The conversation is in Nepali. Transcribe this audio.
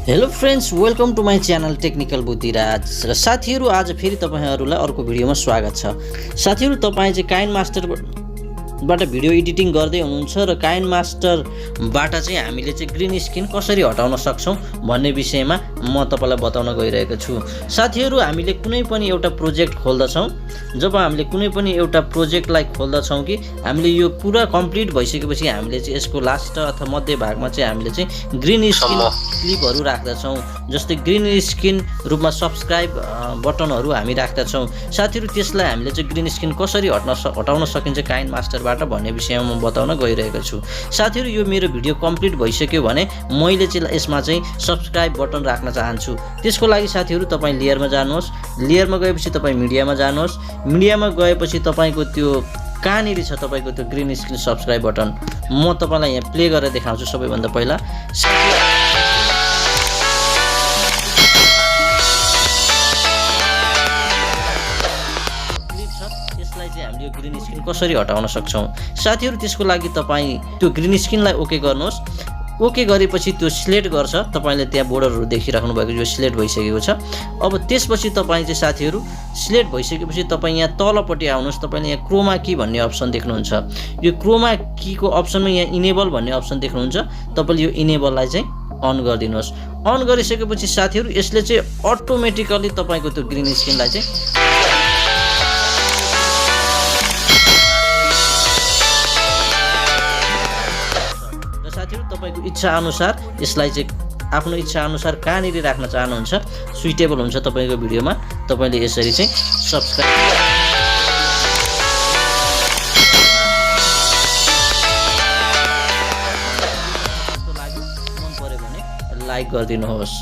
Hello friends, welcome to my channel technical Buddhiraj. र साथीहरू, आज फेरि तपाईँहरूलाई अर्को भिडियोमा स्वागत छ। साथीहरू, तपाईँ चाहिँ काइनमास्टरबाट भिडियो एडिटिङ गर्दै हुनुहुन्छ र काइनमास्टरबाट चाहिँ हामीले चाहिँ ग्रीन स्क्रिन कसरी हटाउन सक्छौँ भन्ने विषयमा म तपाईँलाई बताउन गइरहेको छु। साथीहरू, हामीले कुनै पनि एउटा प्रोजेक्ट खोल्दछौँ। जब हामीले कुनै पनि एउटा प्रोजेक्टलाई खोल्दछौँ कि हामीले यो पुरा कम्प्लिट भइसकेपछि हामीले चाहिँ यसको लास्ट अथवा मध्य भागमा चाहिँ हामीले चाहिँ ग्रीन स्क्रिन क्लिपहरू राख्दछौँ। जस्तै ग्रीन स्क्रिन रूपमा सब्सक्राइब बटनहरू हामी राख्दछौँ। साथीहरू, त्यसलाई हामीले चाहिँ ग्रीन स्क्रिन कसरी हटाउन सकिन्छ काइनमास्टरबाट भन्ने विषयमा म बताउन गइरहेको छु। साथीहरू, यो मेरो भिडियो कम्प्लिट भइसक्यो भने मैले चाहिँ यसमा चाहिँ सब्सक्राइब बटन राख्न चाहन्छु। त्यसको लागि साथीहरू, तपाईँ लेयरमा जानुहोस्। लेयरमा गएपछि तपाईँ मिडियामा जानुहोस्। मिडियामा गएपछि तपाईँको त्यो कहाँनिर छ तपाईँको त्यो ग्रीन स्क्रिन सब्सक्राइब बटन, म तपाईँलाई यहाँ प्ले गरेर देखाउँछु। सबैभन्दा पहिला क्लिप छ, यसलाई चाहिँ हामीले यो ग्रीन स्क्रिन कसरी हटाउन सक्छौँ। साथीहरू, त्यसको लागि तपाईँ त्यो ग्रीन स्क्रिनलाई ओके गर्नुहोस्। ओके गरेपछि त्यो सिलेक्ट गर्छ। तपाईँले त्यहाँ बोर्डरहरू देखिराख्नु भएको, यो सिलेक्ट भइसकेको छ। अब त्यसपछि तपाईँ चाहिँ साथीहरू सिलेक्ट भइसकेपछि तपाईँ यहाँ तलपट्टि आउनुहोस्। तपाईँले यहाँ क्रोमा की भन्ने अप्सन देख्नुहुन्छ। यो क्रोमा कीको अप्सनमा यहाँ इनेबल भन्ने अप्सन देख्नुहुन्छ। तपाईँले यो इनेबललाई चाहिँ अन गरिदिनुहोस्। अन गरिसकेपछि साथीहरू, यसले चाहिँ अटोमेटिकली तपाईँको त्यो ग्रिन स्क्रिनलाई चाहिँ साथीहरू तपाईको इच्छा अनुसार यसलाई चाहिँ आफ्नो इच्छा अनुसार कहाँनिर राख्न चाहनुहुन्छ, सुइटेबल हुन्छ तपाईको भिडियोमा, तपाईले यसरी चाहिँ सब्स्क्राइब मन पर्यो भने लाइक गरिदिनुहोस्।